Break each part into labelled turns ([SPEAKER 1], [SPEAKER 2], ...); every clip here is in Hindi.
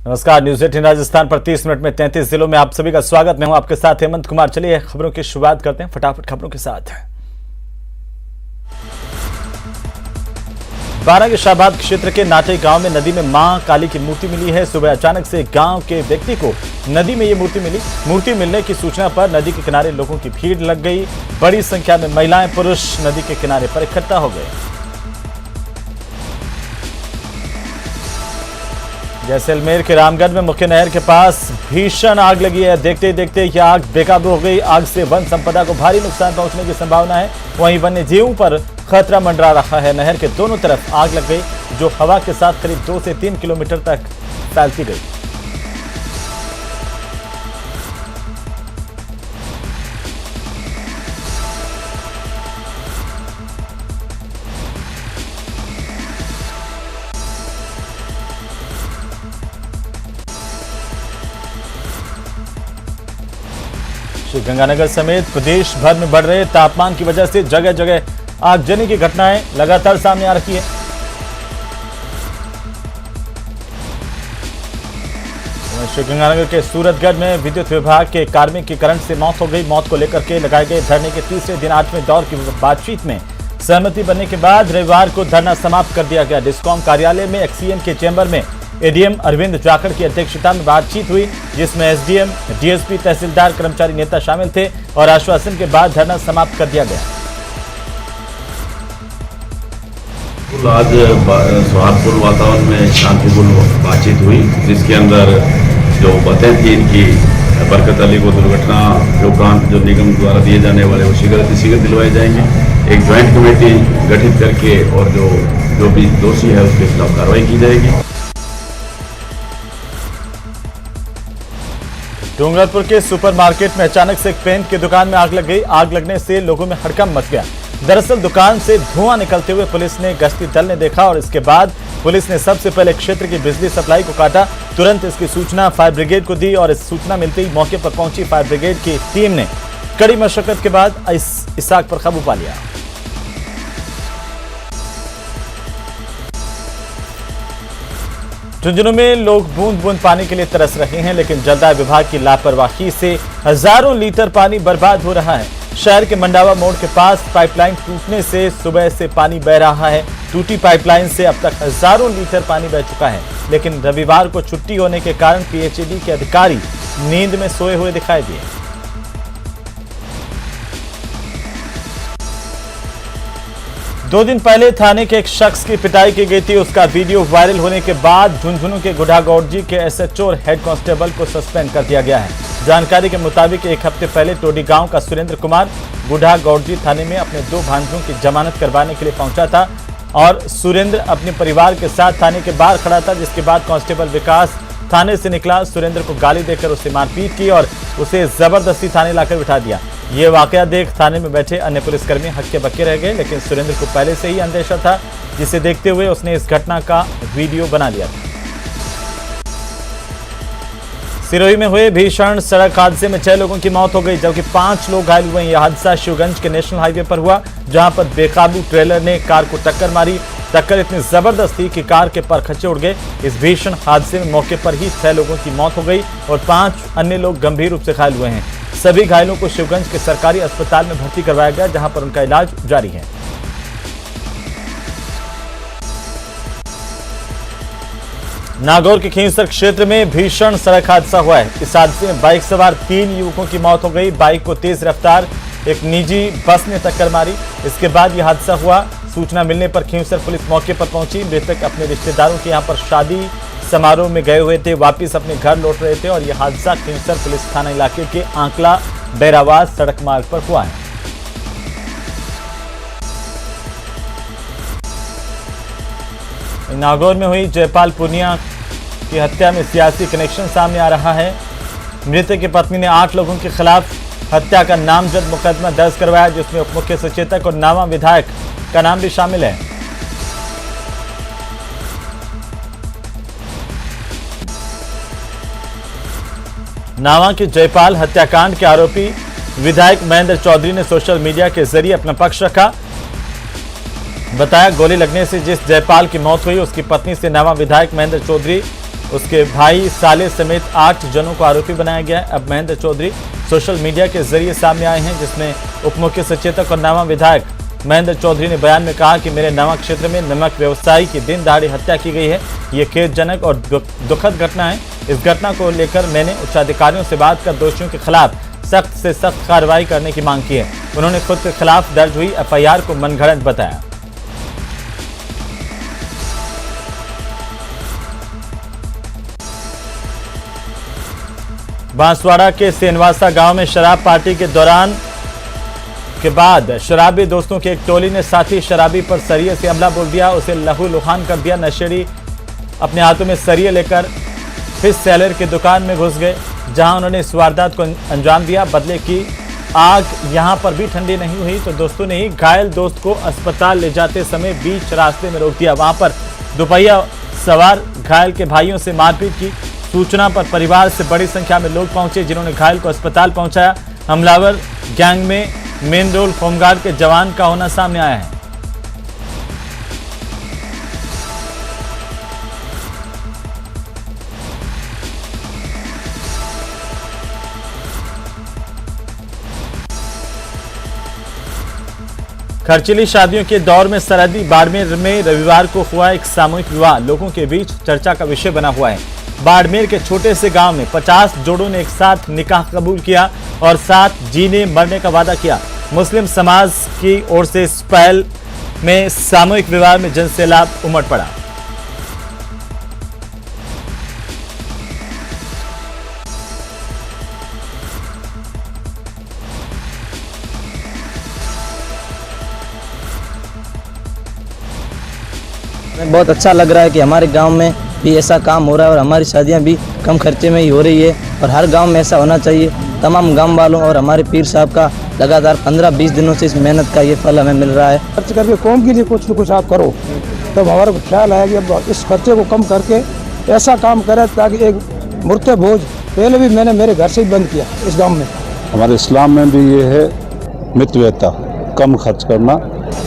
[SPEAKER 1] नमस्कार, न्यूज 18 राजस्थान पर 30 मिनट में 33 जिलों में आप सभी का स्वागत। मैं हूं आपके साथ हेमंत कुमार। चलिए खबरों की शुरुआत करते हैं फटाफट खबरों के साथ। बारां के शाहबाद क्षेत्र के नाटे गांव में नदी में मां काली की मूर्ति मिली है। सुबह अचानक से गांव के व्यक्ति को नदी में ये मूर्ति मिली। मूर्ति मिलने की सूचना पर नदी के किनारे लोगों की भीड़ लग गई। बड़ी संख्या में महिलाएं पुरुष नदी के किनारे पर इकट्ठा हो गए। जैसलमेर के रामगढ़ में मुख्य नहर के पास भीषण आग लगी है। देखते ही देखते यह आग बेकाबू हो गई। आग से वन संपदा को भारी नुकसान पहुंचने की संभावना है। वहीं वन्य जीवों पर खतरा मंडरा रहा है। नहर के दोनों तरफ आग लग गई, जो हवा के साथ करीब 2 से 3 किलोमीटर तक फैलती गई। श्रीगंगानगर समेत प्रदेश भर में बढ़ रहे तापमान की वजह से जगह जगह आगजनी की घटनाएं लगातार सामने आ रही है। श्रीगंगानगर के सूरतगढ़ में विद्युत विभाग के कार्मिक की करंट से मौत हो गई। मौत को लेकर के लगाए गए धरने के तीसरे दिन 8वें दौर की बातचीत में सहमति बनने के बाद रविवार को धरना समाप्त कर दिया गया। डिस्कॉम कार्यालय में एक्सीएम के चैम्बर में एडीएम अरविंद जाखड़ की अध्यक्षता में बातचीत हुई, जिसमें एसडीएम, डीएसपी, तहसीलदार, कर्मचारी नेता शामिल थे और आश्वासन के बाद धरना समाप्त कर दिया गया।
[SPEAKER 2] आज सौहार्दपूर्ण वातावरण में शांतिपूर्ण बातचीत हुई, जिसके अंदर जो बातें थी इनकी बरकत अली को दुर्घटना के उपरांत जो निगम द्वारा दिए जाने वाले वो शीघ्र दिलवाए जाएंगे। एक ज्वाइंट कमेटी गठित करके और जो भी दोषी है उसके खिलाफ कार्रवाई की जाएगी।
[SPEAKER 1] डूंगरपुर के सुपरमार्केट में अचानक से एक पेंट की दुकान में आग लग गई। आग लगने से लोगों में हड़कंप मच गया। दरअसल दुकान से धुआं निकलते हुए पुलिस ने गश्ती दल ने देखा और इसके बाद पुलिस ने सबसे पहले क्षेत्र की बिजली सप्लाई को काटा। तुरंत इसकी सूचना फायर ब्रिगेड को दी और इस सूचना मिलते ही मौके पर पहुंची फायर ब्रिगेड की टीम ने कड़ी मशक्कत के बाद इस आग पर काबू पा लिया। झुंझुनू में लोग बूंद बूंद पानी के लिए तरस रहे हैं, लेकिन जलदाय विभाग की लापरवाही से हजारों लीटर पानी बर्बाद हो रहा है। शहर के मंडावा मोड़ के पास पाइपलाइन टूटने से सुबह से पानी बह रहा है। टूटी पाइपलाइन से अब तक हजारों लीटर पानी बह चुका है, लेकिन रविवार को छुट्टी होने के कारण पीएचईडी के अधिकारी नींद में सोए हुए दिखाई दिए। दो दिन पहले थाने के एक शख्स की पिटाई की गई थी। उसका वीडियो वायरल होने के बाद झुंझुनू के गुढ़ागौड़जी के एसएचओ और हेड कांस्टेबल को सस्पेंड कर दिया गया है। जानकारी के मुताबिक एक हफ्ते पहले टोडी गांव का सुरेंद्र कुमार गुढ़ागौड़जी थाने में अपने 2 भांजों की जमानत करवाने के लिए पहुंचा था और सुरेंद्र अपने परिवार के साथ थाने के बाहर खड़ा था, जिसके बाद कांस्टेबल विकास थाने से निकला। सुरेंद्र को गाली देकर उसे मारपीट की और उसे जबरदस्ती थाने लाकर बिठा दिया। ये वाकया देख थाने में बैठे अन्य पुलिसकर्मी हक्के बक्के रह गए, लेकिन सुरेंद्र को पहले से ही अंदेशा था, जिसे देखते हुए उसने इस घटना का वीडियो बना लिया था। सिरोही में हुए भीषण सड़क हादसे में 6 लोगों की मौत हो गई, जबकि 5 लोग घायल हुए। यह हादसा शिवगंज के नेशनल हाईवे पर हुआ, जहां पर बेकाबू ट्रेलर ने कार को टक्कर मारी। टक्कर इतनी जबरदस्त थी कि कार के परखच्चे उड़ गए। इस भीषण हादसे में मौके पर ही 6 लोगों की मौत हो गई और 5 अन्य लोग गंभीर रूप से घायल हुए हैं। सभी घायलों को शिवगंज के सरकारी अस्पताल में भर्ती करवाया गया, जहां पर उनका इलाज जारी है। नागौर के खींवसर क्षेत्र में भीषण सड़क हादसा हुआ है। इस हादसे में बाइक सवार 3 युवकों की मौत हो गई। बाइक को तेज रफ्तार एक निजी बस ने टक्कर मारी। इसके बाद यह हादसा हुआ। सूचना मिलने पर खींवसर पुलिस मौके पर पहुंची। मृतक अपने रिश्तेदारों के यहां पर शादी समारोह में गए हुए थे, वापिस अपने घर लौट रहे थे और यह हादसा खींवसर पुलिस थाना इलाके के आंकला बैरावास सड़क मार्ग पर हुआ है। नागौर में हुई जयपाल पुनिया की हत्या में सियासी कनेक्शन सामने आ रहा है। मृतक की पत्नी ने 8 लोगों के खिलाफ हत्या का नामजद मुकदमा दर्ज करवाया, जिसमें उप मुख्य सचेतक और नामा विधायक का नाम भी शामिल है। नावा के जयपाल हत्याकांड के आरोपी विधायक महेंद्र चौधरी ने सोशल मीडिया के जरिए अपना पक्ष रखा। बताया गोली लगने से जिस जयपाल की मौत हुई उसकी पत्नी से नावा विधायक महेंद्र चौधरी उसके भाई साले समेत 8 जनों को आरोपी बनाया गया है। अब महेंद्र चौधरी सोशल मीडिया के जरिए सामने आए हैं, जिसमें उप मुख्य सचेतक और नामा विधायक महेंद्र चौधरी ने बयान में कहा कि मेरे नमक क्षेत्र में नमक व्यवसायी की दिन दहाड़े हत्या की गई है। ये खेदजनक और दुखद घटना है। इस घटना को लेकर मैंने उच्चाधिकारियों से बात कर दोषियों के खिलाफ सख्त से सख्त कार्रवाई करने की मांग की है। उन्होंने खुद के खिलाफ दर्ज हुई FIR को मनगढ़ंत बताया। बांसवाड़ा के सेनवासा गांव में शराब पार्टी के दौरान के बाद शराबी दोस्तों की एक टोली ने साथी शराबी पर सरिये से हमला बोल दिया, उसे लहूलुहान कर दिया। नशेड़ी अपने हाथों में सरिये लेकर फिश सेलर की दुकान में घुस गए, जहां उन्होंने इस वारदात को अंजाम दिया। बदले की आग यहां पर भी ठंडी नहीं हुई तो दोस्तों ने ही घायल दोस्त को अस्पताल ले जाते समय बीच रास्ते में रोक दिया। वहां पर दोपहिया सवार घायल के भाइयों से मारपीट की। सूचना पर परिवार से बड़ी संख्या में लोग पहुंचे, जिन्होंने घायल को अस्पताल पहुंचाया। हमलावर गैंग में मेन रोल होमगार्ड के जवान का होना सामने आया है। खर्चीली शादियों के दौर में सरहदी बाड़मेर में रविवार को हुआ एक सामूहिक विवाह लोगों के बीच चर्चा का विषय बना हुआ है। बाड़मेर के छोटे से गांव में 50 जोड़ों ने एक साथ निकाह कबूल किया और साथ जीने मरने का वादा किया। मुस्लिम समाज की ओर से इस पहल में सामूहिक विवाह में जनसैलाब उमड़ पड़ा।
[SPEAKER 3] बहुत अच्छा लग रहा है कि हमारे गांव में भी ऐसा काम हो रहा है और हमारी शादियां भी कम खर्चे में ही हो रही है और हर गांव में ऐसा होना चाहिए। तमाम गांव वालों और हमारे पीर साहब का लगातार 15-20 दिनों से इस मेहनत का ये फल हमें मिल रहा है।
[SPEAKER 4] खर्च करके कौम के लिए कुछ न कुछ आप करो, तब हमारा ख्याल है कि अब इस खर्चे को कम करके ऐसा काम करें ताकि एक मुर्ते बोझ पहले भी मैंने मेरे घर से ही बंद किया इस गाँव में।
[SPEAKER 5] हमारे इस्लाम में भी ये है मितव्ययता, कम खर्च करना,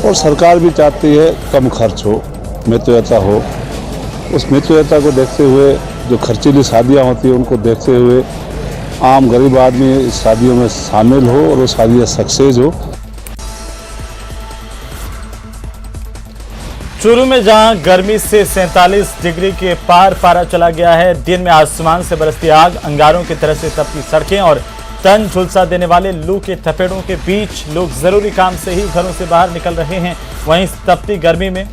[SPEAKER 5] और सरकार भी चाहती है कम खर्च हो, मितव्ययता हो। उस मितव्ययता को देखते हुए जो खर्चीली शादियां होती हैं उनको देखते हुए आम गरीब आदमी इस शादियों में शामिल हो और वो शादियां सक्सेस हो।
[SPEAKER 1] चूरू में जहां गर्मी से 47 डिग्री के पार पारा चला गया है, दिन में आसमान से बरसती आग, अंगारों की तरह से तपती सड़कें और तन झुलसा देने वाले लू के थपेड़ों के बीच लोग जरूरी काम से ही घरों से बाहर निकल रहे हैं। वहीं तपती गर्मी में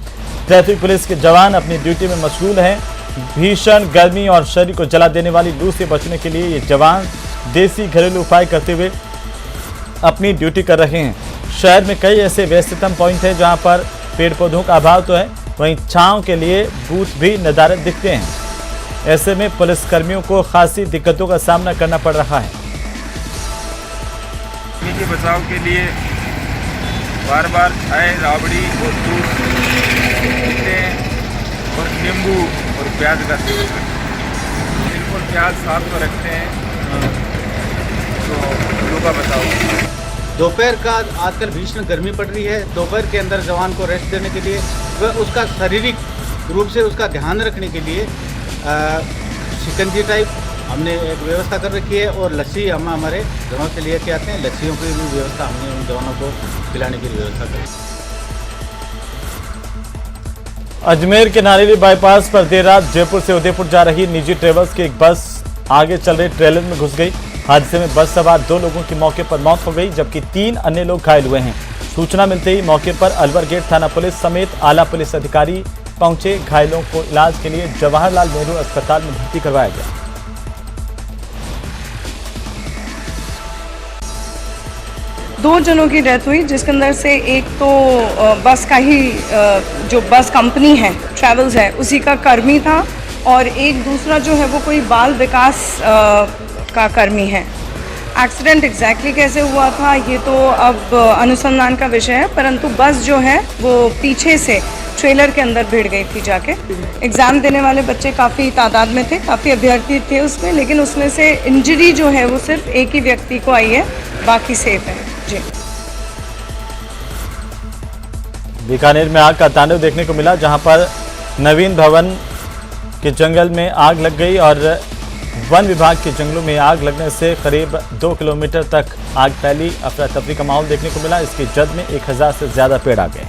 [SPEAKER 1] ट्रैफिक पुलिस के जवान अपनी ड्यूटी में मशगूल हैं। भीषण गर्मी और शरीर को जला देने वाली लू से बचने के लिए ये जवान देसी घरेलू उपाय करते हुए अपनी ड्यूटी कर रहे हैं। शहर में कई ऐसे व्यस्ततम पॉइंट हैं जहां पर पेड़ पौधों का अभाव तो है, वहीं छांव के लिए बूथ भी नदारद दिखते हैं। ऐसे में पुलिसकर्मियों को खासी दिक्कतों का सामना करना पड़ रहा है।
[SPEAKER 6] गर्मी के बचाव के लिए बार बार चाय, राबड़ी और दूध पीते हैं और नींबू और प्याज का सेवन करते हैं। बिल्कुल प्याज साथ में रखते हैं तो लू का बचाव।
[SPEAKER 7] दोपहर का आजकल भीषण गर्मी पड़ रही है। दोपहर के अंदर जवान को रेस्ट देने के लिए व उसका शारीरिक रूप से उसका ध्यान रखने के लिए शिकंजी टाइप हमने एक व्यवस्था कर रखी है और लस्सी हम हमारे घरों से लेके आते हैं। लस्सियों की भी व्यवस्था हमने उन जवानों को पिलाने की व्यवस्था करी।
[SPEAKER 1] अजमेर के नारेली बाईपास पर देर रात जयपुर से उदयपुर जा रही निजी ट्रेवल्स की एक बस आगे चल रहे ट्रेलर में घुस गई। हादसे में बस सवार 2 लोगों की मौके पर मौत हो गई, जबकि 3 अन्य लोग घायल हुए हैं। सूचना मिलते ही मौके पर अलवर गेट थाना पुलिस समेत आला पुलिस अधिकारी पहुंचे। घायलों को इलाज के लिए जवाहरलाल नेहरू अस्पताल में भर्ती करवाया गया।
[SPEAKER 8] दो जनों की डेथ हुई, जिसके अंदर से एक तो बस का ही जो बस कंपनी है ट्रैवल्स है उसी का कर्मी था और एक दूसरा जो है वो कोई बाल विकास का कर्मी है। एक्सीडेंट एग्जैक्टली कैसे हुआ था ये तो अब अनुसंधान का विषय है, परंतु बस जो है वो पीछे से ट्रेलर के अंदर भिड़ गई थी जाके। एग्ज़ाम देने वाले बच्चे काफ़ी तादाद में थे, काफ़ी अभ्यर्थी थे उसमें, लेकिन उसमें से इंजरी जो है वो सिर्फ एक ही व्यक्ति को आई है, बाकी सेफ है। जी।
[SPEAKER 1] बीकानेर में आग का तांडव देखने को मिला, जहां पर नवीन भवन के जंगल में आग लग गई और वन विभाग के जंगलों में आग लगने से करीब 2 किलोमीटर तक आग फैली। अफरा तफरी का माहौल देखने को मिला। इसकी जद में 1000 से ज्यादा पेड़ आ गए।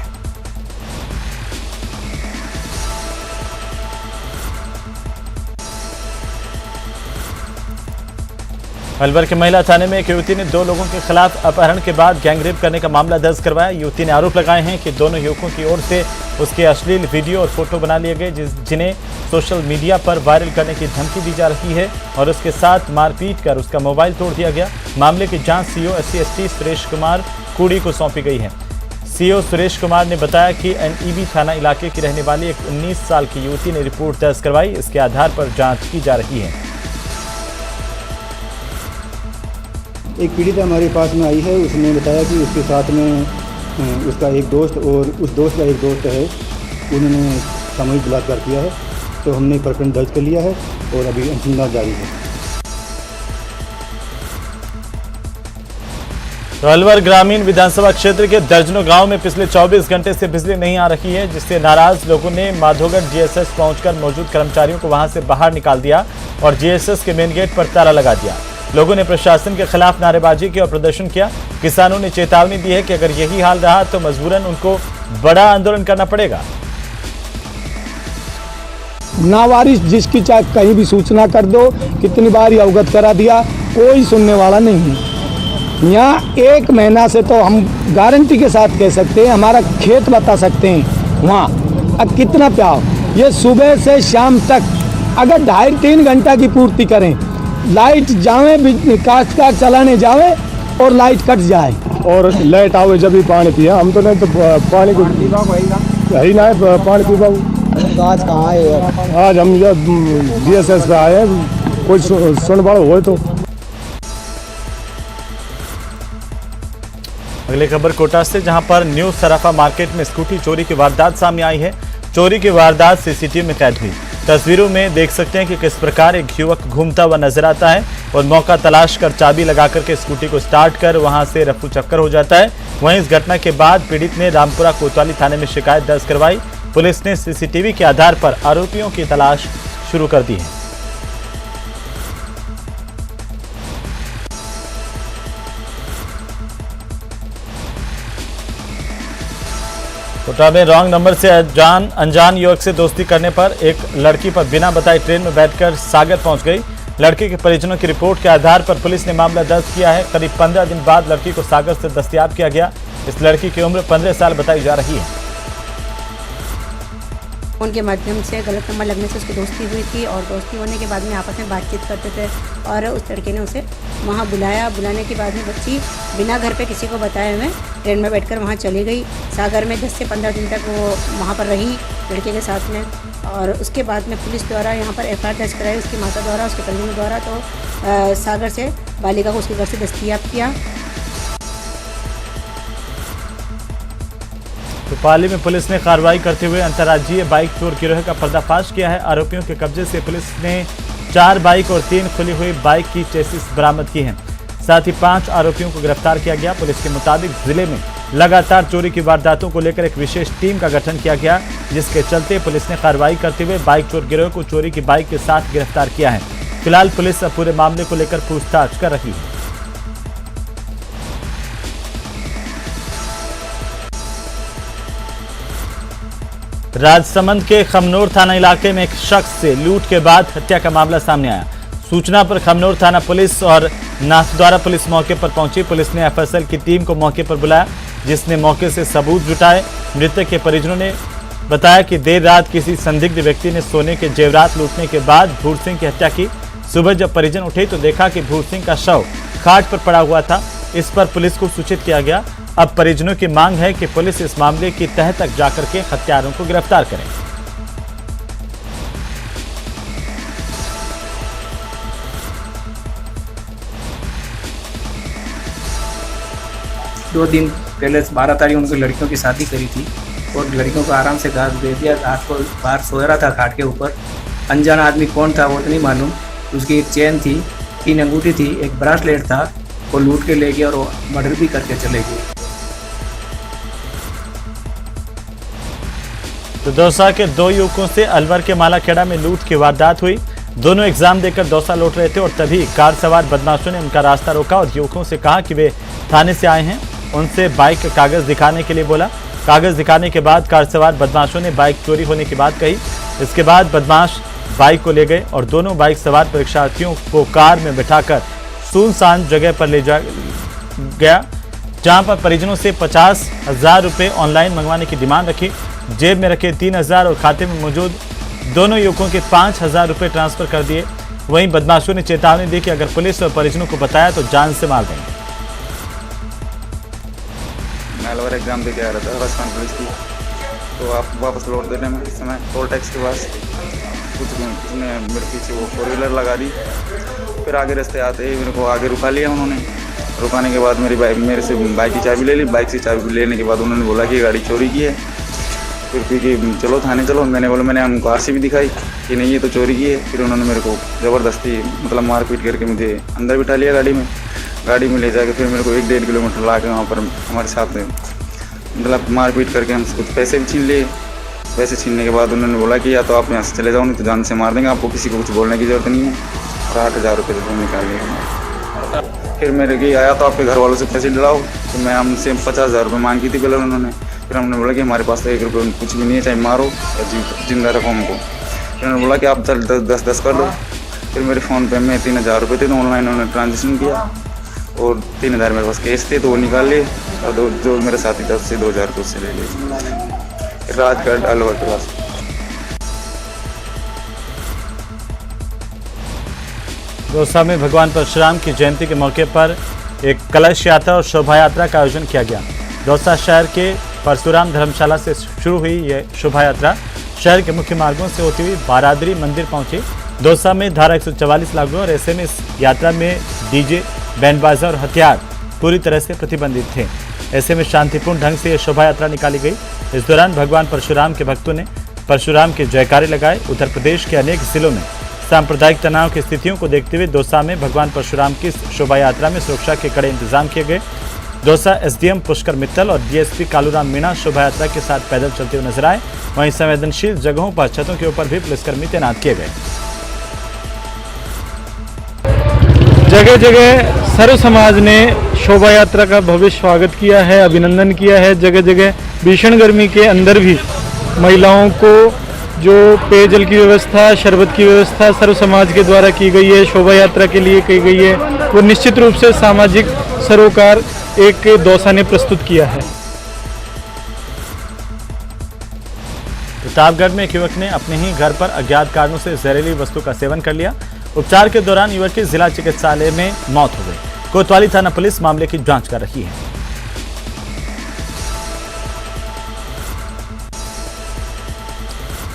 [SPEAKER 1] अलवर के महिला थाने में एक युवती ने 2 लोगों के खिलाफ अपहरण के बाद गैंगरेप करने का मामला दर्ज करवाया। युवती ने आरोप लगाए हैं कि दोनों युवकों की ओर से उसके अश्लील वीडियो और फोटो बना लिए गए, जिन्हें सोशल मीडिया पर वायरल करने की धमकी दी जा रही है और उसके साथ मारपीट कर उसका मोबाइल तोड़ दिया गया। मामले की जांच सीओ SC/ST सुरेश कुमार कुड़ी को सौंपी गई है। सीओ सुरेश कुमार ने बताया कि NEB थाना इलाके की रहने वाली एक 19 साल की युवती ने रिपोर्ट दर्ज करवाई। इसके आधार पर जाँच की जा रही है।
[SPEAKER 9] एक पीड़िता हमारे पास में आई है। उसने बताया कि उसके साथ में उसका एक दोस्त और उस दोस्त का एक दोस्त है, उन्होंने सामूहिक बलात्कार किया है। तो हमने प्रकरण दर्ज कर लिया है और अभी अनुसंधान जारी है।
[SPEAKER 1] तो अलवर ग्रामीण विधानसभा क्षेत्र के दर्जनों गांव में पिछले 24 घंटे से बिजली नहीं आ रही है, जिससे नाराज लोगों ने माधोगढ़ GSS पहुंचकर मौजूद कर्मचारियों को वहां से बाहर निकाल दिया और GSS के मेन गेट पर ताला लगा दिया। लोगों ने प्रशासन के खिलाफ नारेबाजी की और प्रदर्शन किया। किसानों ने चेतावनी दी है कि अगर यही हाल रहा तो मजबूरन उनको बड़ा आंदोलन करना पड़ेगा।
[SPEAKER 4] नावारिस जिसकी चाहे कहीं भी सूचना कर दो, कितनी बार ही अवगत करा दिया, कोई सुनने वाला नहीं है। यहाँ 1 महीना से तो हम गारंटी के साथ कह सकते हैं, हमारा खेत बता सकते हैं वहाँ अब कितना प्यार। ये सुबह से शाम तक अगर 2.5-3 घंटा की पूर्ति करें, लाइट जावे, काश्तकार चलाने जावे और लाइट कट जाए
[SPEAKER 5] और लाइट आवे जब भी पानी पिया। हम तो नहीं तो पानी को ही ना है पानी पीवा।
[SPEAKER 4] आज कहाँ है?
[SPEAKER 5] आज हम जब GSS पे आए, कोई सुनवाड़ हो तो।
[SPEAKER 1] अगली खबर कोटा से, जहां पर न्यू सराफा मार्केट में स्कूटी चोरी की वारदात सामने आई है। चोरी की वारदात CCTV में कैद हुई। तस्वीरों में देख सकते हैं कि किस प्रकार एक युवक घूमता हुआ नजर आता है और मौका तलाश कर चाबी लगा करके स्कूटी को स्टार्ट कर वहां से रफू चक्कर हो जाता है। वहीं इस घटना के बाद पीड़ित ने रामपुरा कोतवाली थाने में शिकायत दर्ज करवाई। पुलिस ने CCTV के आधार पर आरोपियों की तलाश शुरू कर दी है। कोटा में रॉन्ग नंबर से अनजान युवक से दोस्ती करने पर एक लड़की पर बिना बताए ट्रेन में बैठकर सागर पहुंच गई। लड़की के परिजनों की रिपोर्ट के आधार पर पुलिस ने मामला दर्ज किया है। करीब 15 दिन बाद लड़की को सागर से दस्तयाब किया गया। इस लड़की की उम्र 15 साल बताई जा रही है।
[SPEAKER 10] फ़ोन के माध्यम से गलत नंबर लगने से उसकी दोस्ती हुई थी और दोस्ती होने के बाद में आपस में बातचीत करते थे और उस लड़के ने उसे वहाँ बुलाया। बुलाने के बाद में बच्ची बिना घर पे किसी को बताए हुए ट्रेन में बैठकर वहाँ चली गई। सागर में 10 से 15 दिन तक वो वहाँ पर रही लड़के के साथ में और उसके बाद में पुलिस द्वारा यहाँ पर FIR दर्ज कराई उसकी माता द्वारा, उसके परिजनों द्वारा। तो सागर से बालिका को उसके घर से दस्तयाब किया।
[SPEAKER 1] तो पाली में पुलिस ने कार्रवाई करते हुए अंतर्राज्यीय बाइक चोर गिरोह का पर्दाफाश किया है। आरोपियों के कब्जे से पुलिस ने 4 बाइक और 3 खुली हुई बाइक की चेसिस बरामद की हैं। साथ ही 5 आरोपियों को गिरफ्तार किया गया। पुलिस के मुताबिक जिले में लगातार चोरी की वारदातों को लेकर एक विशेष टीम का गठन किया गया, जिसके चलते पुलिस ने कार्रवाई करते हुए बाइक चोर गिरोह को चोरी की बाइक के साथ गिरफ्तार किया है। फिलहाल पुलिस अब पूरे मामले को लेकर पूछताछ कर रही है। राजसमंद के खमनोर थाना इलाके में एक शख्स से लूट के बाद हत्या का मामला सामने आया। सूचना पर खमनोर थाना पुलिस और नाथद्वारा पुलिस मौके पर पहुंची। पुलिस ने FSL की टीम को मौके पर बुलाया, जिसने मौके से सबूत जुटाए। मृतक के परिजनों ने बताया कि देर रात किसी संदिग्ध व्यक्ति ने सोने के जेवरात लूटने के बाद भूर सिंह की हत्या की। सुबह जब परिजन उठे तो देखा कि भूर सिंह का शव खाट पर पड़ा हुआ था। इस पर पुलिस को सूचित किया गया। अब परिजनों की मांग है कि पुलिस इस मामले की तह तक जाकर के हत्यारों को गिरफ्तार करे।
[SPEAKER 11] दो दिन पहले 12 तारीख उनको लड़कियों की शादी करी थी और लड़कियों को आराम से घास दे दिया। रात को बाहर सो रहा था खाट के ऊपर। अनजान आदमी कौन था वो तो नहीं मालूम। उसकी एक चेन थी, 3 अंगूठी थी, एक ब्रासलेट था, वो लूट के ले गया और वो मर्डर भी करके चले गए।
[SPEAKER 1] तो दौसा के दो युवकों से अलवर के मालाखेड़ा में लूट की वारदात हुई। दोनों एग्जाम देकर दौसा लौट रहे थे और तभी कार सवार बदमाशों ने उनका रास्ता रोका और युवकों से कहा कि वे थाने से आए हैं। उनसे बाइक के कागज दिखाने के लिए बोला। कागज दिखाने के बाद कार सवार बदमाशों ने बाइक चोरी होने की बात कही। इसके बाद बदमाश बाइक को ले गए और दोनों बाइक सवार परीक्षार्थियों को कार में बिठाकर सुनसान जगह पर ले जा गया, जहां पर परिजनों से 50,000 रुपये ऑनलाइन मंगवाने की डिमांड रखी। जेब में रखे 3,000 और खाते में मौजूद दोनों युवकों के 5,000 रुपये ट्रांसफर कर दिए। वहीं बदमाशों ने चेतावनी दी कि अगर पुलिस और परिजनों को बताया तो जान से मार देंगे।
[SPEAKER 12] मैं अलवर एग्जाम दे के आ रहा था बस पुलिस की, तो आप वापस लौट देने में इस समय टोल टैक्स के पास उसने मेरे पीछे वो 4 व्हीलर लगा दी। फिर आगे रास्ते आते ही मेरे को आगे रुका लिया उन्होंने। रुकाने के बाद मेरे से बाइक की चाबी ले ली। बाइक से चाबी लेने के बाद उन्होंने बोला कि गाड़ी चोरी की है। फिर कि चलो थाने चलो। मैंने बोला, मैंने उनको आरसी भी दिखाई कि नहीं ये तो चोरी की है। फिर उन्होंने मेरे को ज़बरदस्ती मतलब मारपीट करके मुझे अंदर बिठा लिया गाड़ी में ले जाके फिर मेरे को 1-1.5 किलोमीटर ला के वहाँ पर हमारे साथ मतलब मारपीट करके हमसे कुछ पैसे भी छीन लिए। पैसे छीनने के बाद उन्होंने बोला कि या तो आप यहाँ से चले जाओ नहीं तो जान से मार देंगे, आपको किसी को कुछ बोलने की ज़रूरत नहीं है। और 8,000 रुपये से निकाल लिया। फिर मेरे की आया तो आपके घर वालों से पैसे दिलाओ, तो मैं हमसे 50,000 रुपये मांगी थी पहले उन्होंने। फिर हमने बोला कि हमारे पास तो 1 रुपये कुछ भी नहीं है, चाहे मारो या जिंदा रखो हमको। फिर उन्होंने बोला कि आप चल 10-10 कर दो। फिर मेरे फ़ोन पे में 3,000 रुपये थे तो ऑनलाइन उन्होंने ट्रांजेक्शन किया और 3,000 मेरे पास कैश थे तो वो निकाल लिए और जो मेरे साथी था उससे 2,000 रुपये उससे ले लिए। राजगढ़ अलवर के पास।
[SPEAKER 1] दौसा में भगवान परशुराम की जयंती के मौके पर एक कलश यात्रा और शोभा यात्रा का आयोजन किया गया। दौसा शहर के परशुराम धर्मशाला से शुरू हुई यह शोभा यात्रा शहर के मुख्य मार्गों से होती हुई बारादरी मंदिर पहुंची। दौसा में धारा 144 लागू और ऐसे में इस यात्रा में डीजे, बैंड बाजा और हथियार पूरी तरह से प्रतिबंधित थे। ऐसे में शांतिपूर्ण ढंग से यह शोभा यात्रा निकाली गई। इस दौरान भगवान परशुराम के भक्तों ने परशुराम के जयकारे लगाए। उत्तर प्रदेश के अनेक जिलों में सांप्रदायिक तनाव की स्थितियों को देखते हुए दौसा में भगवान परशुराम की शोभा यात्रा में सुरक्षा के कड़े इंतजाम किए गए। दौसा एसडीएम पुष्कर मित्तल और डीएसपी कालूराम मीणा शोभा यात्रा के साथ पैदल चलते हुए नजर आए। वहीं संवेदनशील जगहों पर छतों के ऊपर भी पुलिसकर्मी तैनात किए गए।
[SPEAKER 13] जगह जगह सर्व समाज ने शोभा यात्रा का भव्य स्वागत किया है, अभिनंदन किया है। जगह जगह भीषण गर्मी के अंदर भी महिलाओं को जो पेयजल की व्यवस्था, शरबत की व्यवस्था सर्व समाज के द्वारा की गई है, शोभा यात्रा के लिए की गई है, वो निश्चित रूप से सामाजिक सरोकार एक दौसा ने प्रस्तुत किया है।
[SPEAKER 1] प्रतापगढ़ में एक युवक ने अपने ही घर पर अज्ञात कारणों से जहरीली वस्तु का सेवन कर लिया। उपचार के दौरान युवक की जिला चिकित्सालय में मौत हो गई। कोतवाली थाना पुलिस मामले की जांच कर रही है।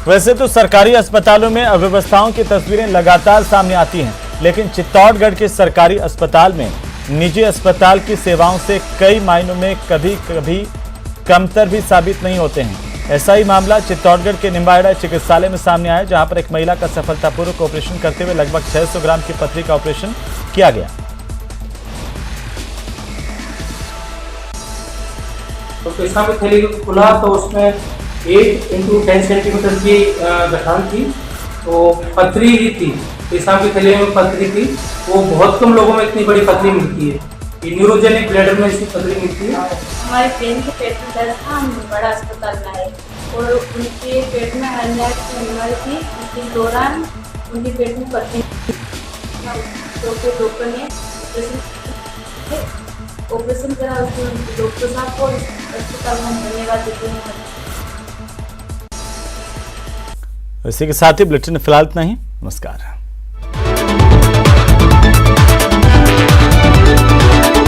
[SPEAKER 1] वैसे तो सरकारी अस्पतालों में अव्यवस्थाओं की तस्वीरें लगातार सामने आती हैं, लेकिन चित्तौड़गढ़ के सरकारी अस्पताल में निजी अस्पताल की सेवाओं से कई मायनों में कभी कभी कमतर भी साबित नहीं होते हैं। ऐसा ही मामला चित्तौड़गढ़ के निम्बाहेड़ा चिकित्सालय में सामने आया, जहां पर एक महिला का सफलतापूर्वक ऑपरेशन करते हुए लगभग 600 ग्राम की पथरी का ऑपरेशन किया गया।
[SPEAKER 14] तो पेशाब की थैली खुला तो उसमें 8 × 10 सेंटीमीटर की गठान थी, तो पथरी ही थी। पेशाब की थैली में पथरी थी, वो बहुत कम लोगों में इतनी बड़ी पथरी मिलती है। ये न्यूरोजेनिक ब्लैडर में इसकी पथरी मिलती है।
[SPEAKER 15] हमारे फ्रेंड के पेट में दर्द था, हम बड़ा अस्पताल में आए और उनके पेट में हर्निया की बीमारी थी। इसके दौरान उनके पेट में पथरी, तो फिर डॉक्टर ने ऑपरेशन करा। उसको डॉक्टर साहब को अस्पताल में धन्यवाद देते हैं।
[SPEAKER 1] इसी के साथ ही बुलेटिन फिलहाल इतना ही। नमस्कार।